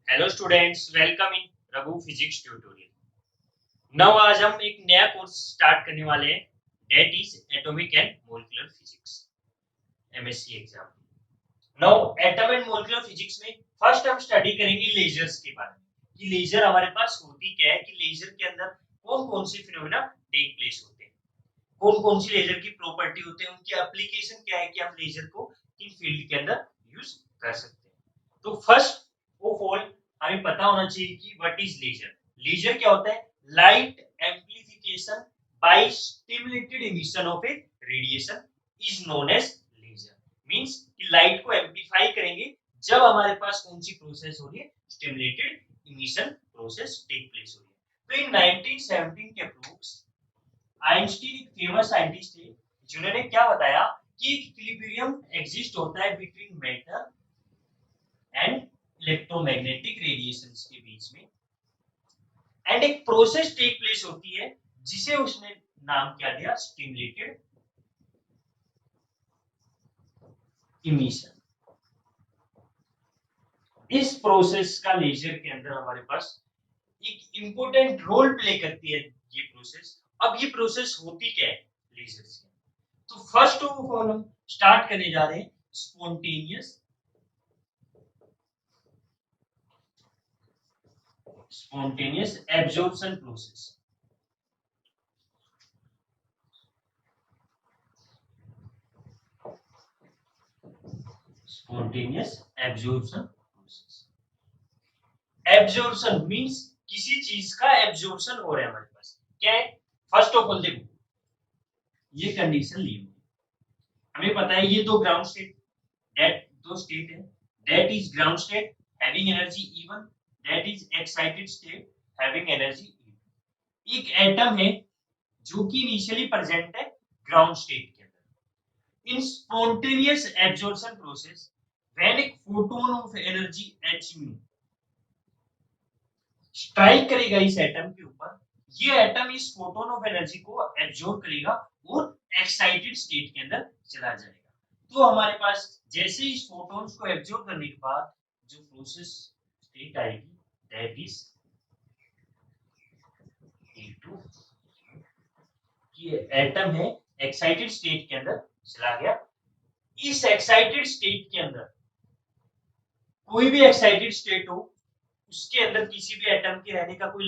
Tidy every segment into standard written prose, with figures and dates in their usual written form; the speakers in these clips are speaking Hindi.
Hello students, welcome in Raghu physics tutorial. Now आज हम एक नया कोर्स स्टार्ट करने वाले हैं, that is atomic and molecular physics, MSc exam. Now atom and molecular physics में फर्स्ट हम स्टडी करेंगे लेजर्स के बारे में कि लेजर हमारे पास होती क्या है, कि लेजर के अंदर कौन कौन सी फिनोमेना टेक प्लेस होते हैं, कौन कौन सी लेजर की प्रॉपर्टी होते हैं, उनकी एप्लीकेशन क्या है कि हम लेजर को किन फील्ड के अंदर यूज कर सकते हैं। तो फर्स्ट ऑफ ऑल हमें पता होना चाहिए कि व्हाट इज लेजर। लेजर क्या होता है? Light amplification by stimulated emission of a radiation is known as laser. Means कि लाइट को एम्प्लीफाई करेंगे जब हमारे पास कौन सी प्रोसेस हो रही है? Stimulated emission process take place हो रही है। तो इन 1917 के अप्रोक्स आइंस्टीन एक फेमस साइंटिस्ट थे जिन्होंने क्या बताया कि इक्विलिब्रियम एग्जिस्ट होता है between matter and electromagnetic radiations के बीच में, एंड एक प्रोसेस टेक प्लेस होती है जिसे उसने नाम क्या दिया? Stimulated emission. इस प्रोसेस का लेजर के अंदर हमारे पास एक इंपॉर्टेंट रोल प्ले करती है ये प्रोसेस। अब ये प्रोसेस होती क्या है लेजर से? तो फर्स्ट ऑफ ऑल हम स्टार्ट करने जा रहे हैं spontaneous absorption process. Spontaneous absorption process. Absorption means किसी चीज का एब्जॉर्प्शन हो रहा है हमारे पास। क्या है? फर्स्ट ऑफ ऑल देखो, ये कंडीशन ली हुई हमें पता है ये दो ग्राउंड स्टेट, दैट दो स्टेट है, that is ground state having energy E1, that is excited state having energy E2। एक एटम है जो कि इनिशियली प्रेजेंट है ग्राउंड स्टेट के अंदर। इन स्पॉन्टेनियस एब्जॉर्प्शन प्रोसेस व्हेन एक photon of energy h mu strike करेगा इस एटम के ऊपर, ये एटम इस फोटोन ऑफ एनर्जी को एब्जॉर्ब करेगा और एक्साइटेड स्टेट के अंदर चला जाएगा। तो हमारे पास जैसे ही इस फोटोन्स को एब्जॉर्ब करने के बाद जो प्रोसेस स्टेट आएगी दैट इज E2। ये एटम है एक्साइटेड स्टेट के अंदर चला गया। इस एक्साइटेड स्टेट के अंदर कोई भी एक्साइटेड स्टेट हो, उसके अंदर किसी भी एटम के रहने का कोई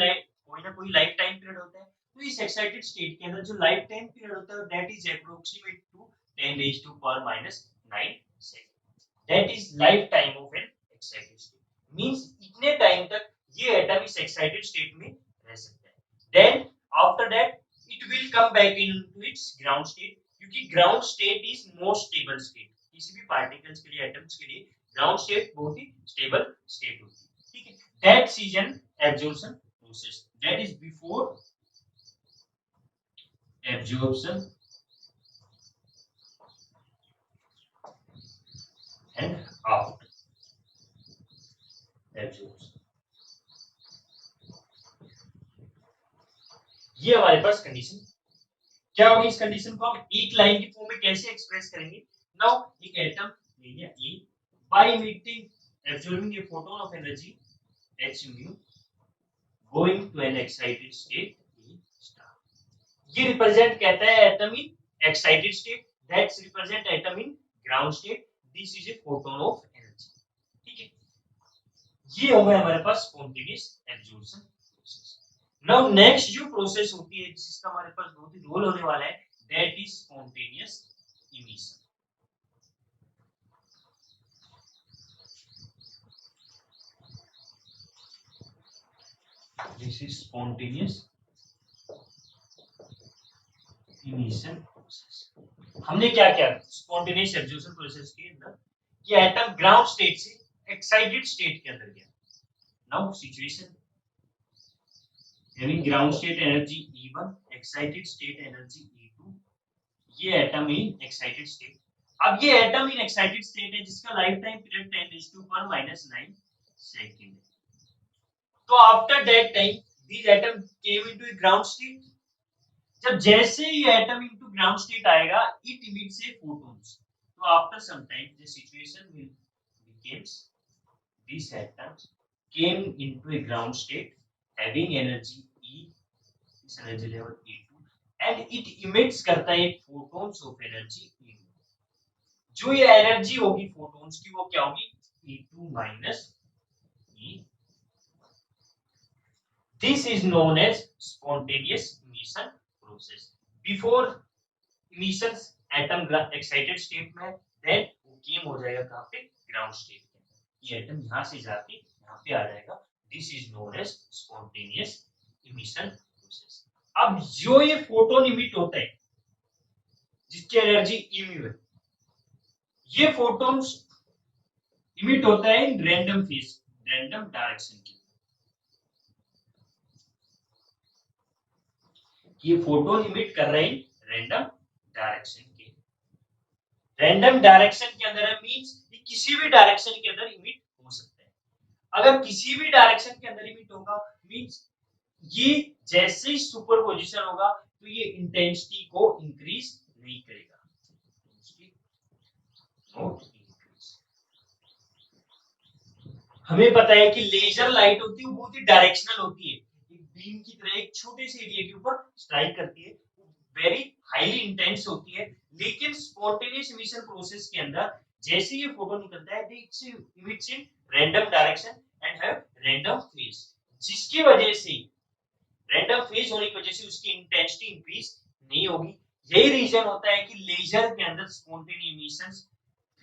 ना कोई लाइफ टाइम पीरियड होता है। तो इस एक्साइटेड स्टेट के अंदर जो लाइफ टाइम पीरियड होता है that is approximate to 10 raised to power minus 9 second. That is life time of an excited state. Means इतने टाइम तक ये एटम इस एक्साइटेड स्टेट में रह सकता है। Then after that it will come back into its ground state, क्योंकि ground state is most stable state. किसी भी पार्टिकल्स के लिए, एटम्स के लिए ग्राउंड स्टेट बहुत ही स्टेबल स्टेट होती है। ठीक है, that is an absorption process, that is before absorption and after absorption। ये हमारे पास कंडीशन क्या होगी? इस कंडीशन को हम एक लाइन की फॉर्म में कैसे एक्सप्रेस करेंगे? नाउ एक एटम ले लिया E, by emitting absorbing a photon of energy h mu going to an excited state E star। ये रिप्रेजेंट कहता है atom in excited state, that's represent atom in ground state, this is a photon of energy. ठीक है, ये हो गया हमारे पास spontaneous absorption process. Now next जो प्रोसेस होती है जिसका हमारे पास बहुत ही रोल होने वाला है that is spontaneous emission. This is spontaneous emission process. हमने क्या किया स्पॉन्टेनियस एब्जॉर्प्शन प्रोसेस के अंदर कि एटम ग्राउंड स्टेट से एक्साइटेड स्टेट के अंदर गया। Now situation having ground state energy E1, excited state energy E2, ये एटम इन एक्साइटेड स्टेट। अब ये एटम इन एक्साइटेड स्टेट है जिसका life time period 10 raised to power minus 9 second. तो after that time this atom came into a ground state. जब जैसे ही एटम इनटू ग्राउंड स्टेट आएगा इट इमिट्स ए फोटॉन्स। तो after some time the situation will becomes this atom came into a ground state having energy E, इस energy level E2 and it emits करता है एक photons of energy E2। जो ये एनर्जी होगी फोटॉन्स की वो क्या होगी E2 minus E। This is known as spontaneous emission process. Before emissions atom excited state में then वो केम हो जाएगा कहाँ पे ग्राउंड स्टेट में। ये एटम यहाँ से जाके यहाँ पे आ जाएगा। This is known as spontaneous emission process. अब जो ये फोटोन इमिट होता है जिसकी एनर्जी ई म्यू है, ये फोटोन्स इमिट होता है in random phase, random direction की। ये फोटोन इमिट कर रहे हैं रैंडम डायरेक्शन के। रैंडम डायरेक्शन के अंदर मींस ये किसी भी डायरेक्शन के अंदर इमिट हो सकता है। अगर किसी भी डायरेक्शन के अंदर इमिट होगा मींस ये जैसे ही सुपरपोजिशन होगा तो ये इंटेंसिटी को इंक्रीज नहीं करेगा। हमें पता है कि लेजर लाइट होती है वो बहुत ही डायरेक्शनल होती है, एक बीम की तरह एक छोटे से एरिया के ऊपर स्ट्राइक करती है, वेरी हाईली इंटेंस होती है। लेकिन स्पॉन्टेनियस इमिशन प्रोसेस के अंदर जैसे ये फोटोन निकलता है it emits in random direction and have random phase, जिसकी वजह से रैंडम फेज होने की वजह से उसकी इंटेंसिटी इंक्रीज नहीं होगी। यही रीजन होता है कि लेजर के अंदर स्पॉन्टेनियस इमिशन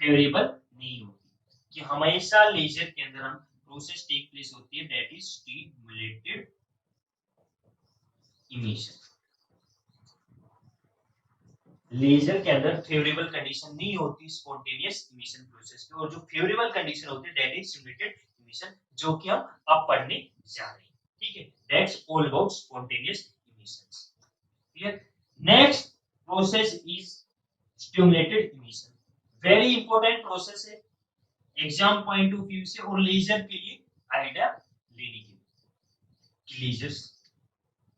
फेवरेबल नहीं होती, कि हमेशा लेजर के अंदर हम प्रोसेस टेक प्लेस होती है that is stimulated emission. Laser के अंदर फेवरेबल कंडीशन नहीं होती स्पॉन्टेनियस इमिशन प्रोसेस की, और जो फेवरेबल कंडीशन होती है दैट इज स्टिमुलेटेड इमिशन, जो कि हम अब पढ़ने जा रहे हैं। ठीक है, that's all about spontaneous emissions. Clear? Next process is stimulated emission, very important process है एग्जाम पॉइंट ऑफ व्यू से और लेजर के लिए आइडिया लेने के लिए। लेजर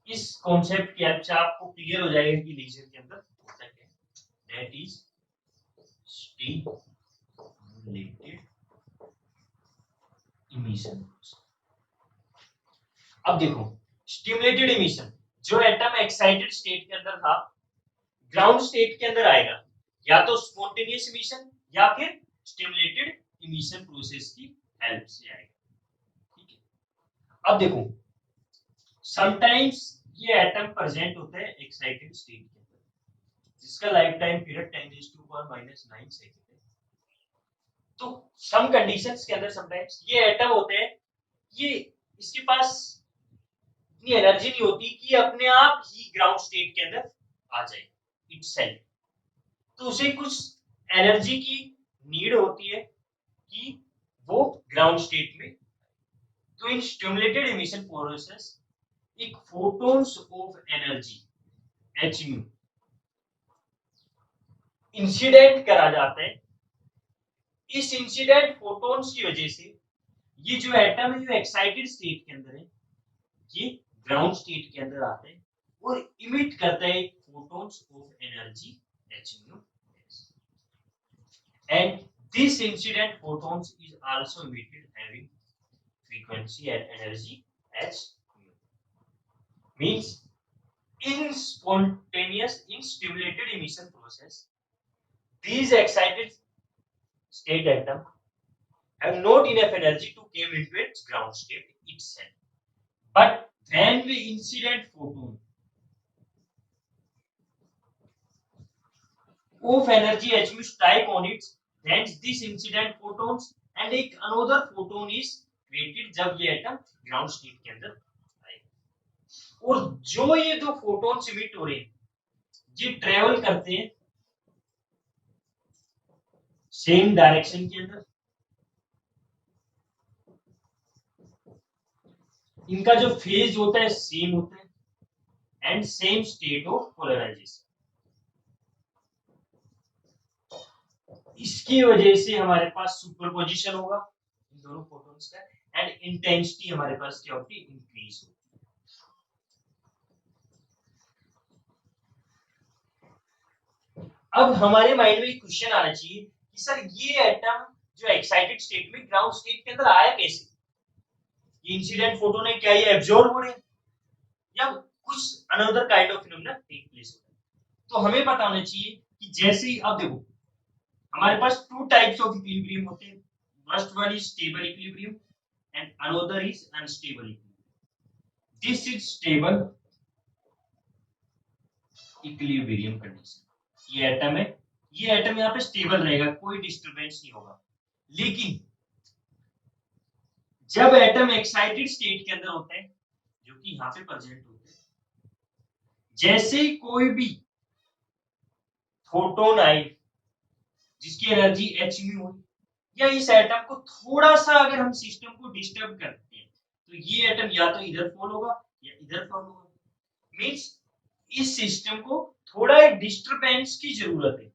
इस कॉन्सेप्ट के अच्छा आपको क्लियर हो जाएगा कि लेजर के अंदर होता क्या है, दैट इज स्टिमुलेटेड इमिशन। अब देखो स्टिमुलेटेड इमिशन, जो एटम एक्साइटेड स्टेट के अंदर था ग्राउंड स्टेट के अंदर आएगा, या तो स्पॉन्टेनियस इमिशन या फिर स्टिमुलेटेड इमिशन प्रोसेस की हेल्प से आएगा। ठीक है, अब देखो समटाइम्स ये एटम प्रेजेंट होता है एक्साइटेड स्टेट के अंदर जिसका लाइफ टाइम पीरियड 10⁻⁹ सेकंड है। तो सम कंडीशंस के अंदर समटाइम्स ये एटम होते हैं, ये इसके पास इतनी एनर्जी नहीं होती कि अपने आप ही ग्राउंड स्टेट के अंदर आ जाए इटसेल्फ, तो उसे कुछ एनर्जी की नीड होती है कि वो ग्राउंड स्टेट में। तो इन स्टिमुलेटेड इमिशन प्रोसेस एक photons of energy h mu incident करा जाता है। इस इंसिडेंट फोटॉन्स की वजह से ये जो एटम है जो एक्साइटेड स्टेट के अंदर है ये ग्राउंड स्टेट के अंदर आता है और इमिट करता है photons of energy h mu, and this incident photons is also emitted having frequency and energy h mu, means in stimulated emission process these excited state atom have not enough energy to come into its ground state itself, but when the incident photon of energy h mu strike on it, then this incident photons and एक another photon is created जब ये एटम ग्राउंड स्टेट के अंदर आएगा। और जो ये दो फोटॉन्स इमिट हो रहे हैं ये ट्रेवल करते हैं सेम डायरेक्शन के अंदर, इनका जो फेज होता है सेम होता है and same state of polarisation. इसकी वजह से हमारे पास सुपरपोजिशन होगा इन दोनों फोटॉन्स का एंड इंटेंसिटी हमारे पास क्या होती है इंक्रीज होती है। अब हमारे माइंड में एक क्वेश्चन आना चाहिए कि सर ये एटम जो एक्साइटेड स्टेट में ग्राउंड स्टेट के अंदर आया कैसे, इंसिडेंट फोटोन है, क्या ये एब्जॉर्ब हो रहे हैं या कुछ another kind of phenomena take place हो रहा है। तो हमें पता होना चाहिए कि जैसे ही, अब देखो हमारे पास टू टाइप्स ऑफ इक्विलिब्रियम होते हैं, first one is stable equilibrium and another is unstable equilibrium. This is stable equilibrium condition. ये एटम है, ये एटम यहाँ पे स्टेबल रहेगा, कोई डिस्टरबेंस नहीं होगा। लेकिन जब एटम एक्साइटेड स्टेट के अंदर होते हैं, जो कि यहाँ पे प्रेजेंट होते हैं, जैसे ही कोई भी फोटोन आए जिसकी एनर्जी h म्यू हो, या इस एटम को थोड़ा सा अगर हम सिस्टम को डिस्टर्ब करते हैं तो ये एटम या तो इधर फॉल होगा या इधर फॉल होगा। मींस इस सिस्टम को थोड़ा एक डिस्टरबेंस की जरूरत है,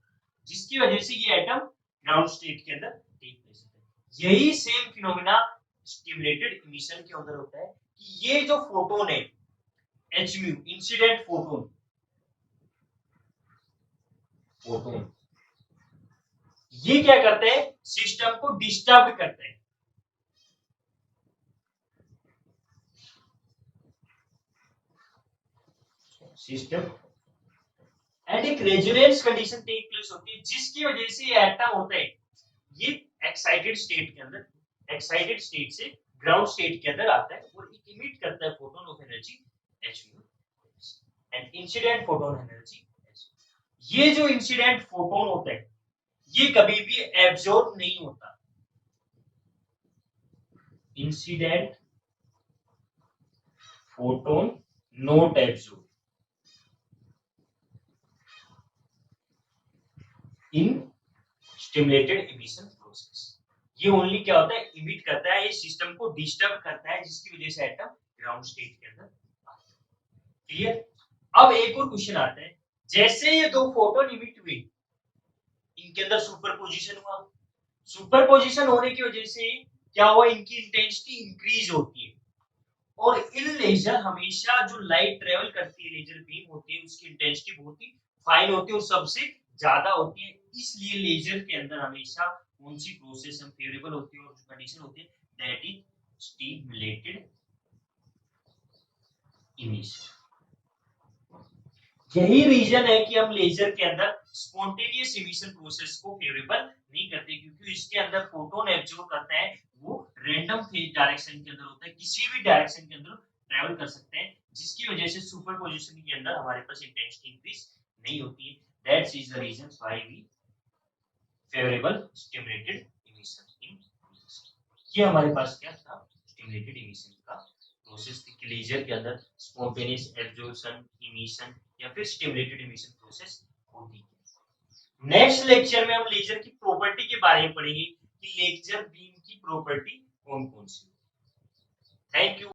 जिसकी वजह से ये एटम ग्राउंड स्टेट के अंदर टेक प्लेस होता है। यही सेम फिनोमेना स्टिमुलेटेड इमिशन के अंदर होता है कि ये जो फोटोन है h म्यू, इंसिडेंट फोटोन, ये क्या करते हैं, सिस्टम को डिस्टर्ब करते हैं। सिस्टम एंड एक रेजोनेंस कंडीशन टेक प्लेस होती है, जिसकी वजह से ये एटम होता है, ये एक्साइटेड स्टेट के अंदर, एक्साइटेड स्टेट से ग्राउंड स्टेट के अंदर आता है और एक इमिट करता है photon of energy h and incident photon energy h। ये जो इंसिडेंट फोटोन होता है ये कभी भी एब्जॉर्ब नहीं होता। Incident photon not absorb in stimulated emission process. ये ओनली क्या होता है, इमिट करता है, ये सिस्टम को डिस्टर्ब करता है, जिसकी वजह से एटम ग्राउंड स्टेट के अंदर आता है। क्लियर। अब एक और क्वेश्चन आता है, जैसे ये दो फोटोन इमिट हुए, इनके अंदर सुपरपोजिशन हुआ, सुपरपोजिशन होने की वजह से क्या हुआ, इनकी इंटेंसिटी इंक्रीज होती है। और इन लेजर हमेशा जो लाइट ट्रेवल करती है, लेजर बीम होती है, उसकी इंटेंसिटी बहुत ही फाइन होती है और सबसे ज्यादा होती है। इसलिए लेजर के अंदर हमेशा कौन सी प्रोसेस हम फेवरेबल होती है और जो कंडीशन होती है, दैट इज स्टिमुलेटेड इमिशन। यही रीजन है कि हम लेजर के अंदर स्पॉन्टेनियस इमिशन प्रोसेस को फेवरेबल नहीं करते, क्योंकि इसके अंदर फोटोन एब्जॉर्ब करता है, वो रैंडम फेज डायरेक्शन के अंदर होता है, किसी भी डायरेक्शन के अंदर ट्रैवल कर सकते हैं, जिसकी वजह से सुपरपोजिशन के अंदर हमारे पास इंटेंसिटी इंक्रीज नहीं होती है। That's is the reason why we favourable stimulated emission in. ये हमारे पास क्या था, स्टिमुलेटेड इमिशन का प्रोसेस थी, लेजर के अंदर स्पॉन्टेनियस एब्जॉर्प्शन, इमिशन या फिर स्टिमुलेटेड इमिशन प्रोसेस होती है। नेक्स्ट लेक्चर में हम लेजर की प्रॉपर्टी के बारे में पढ़ेंगे कि लेजर बीम की प्रॉपर्टी कौन कौन सी। Thank you.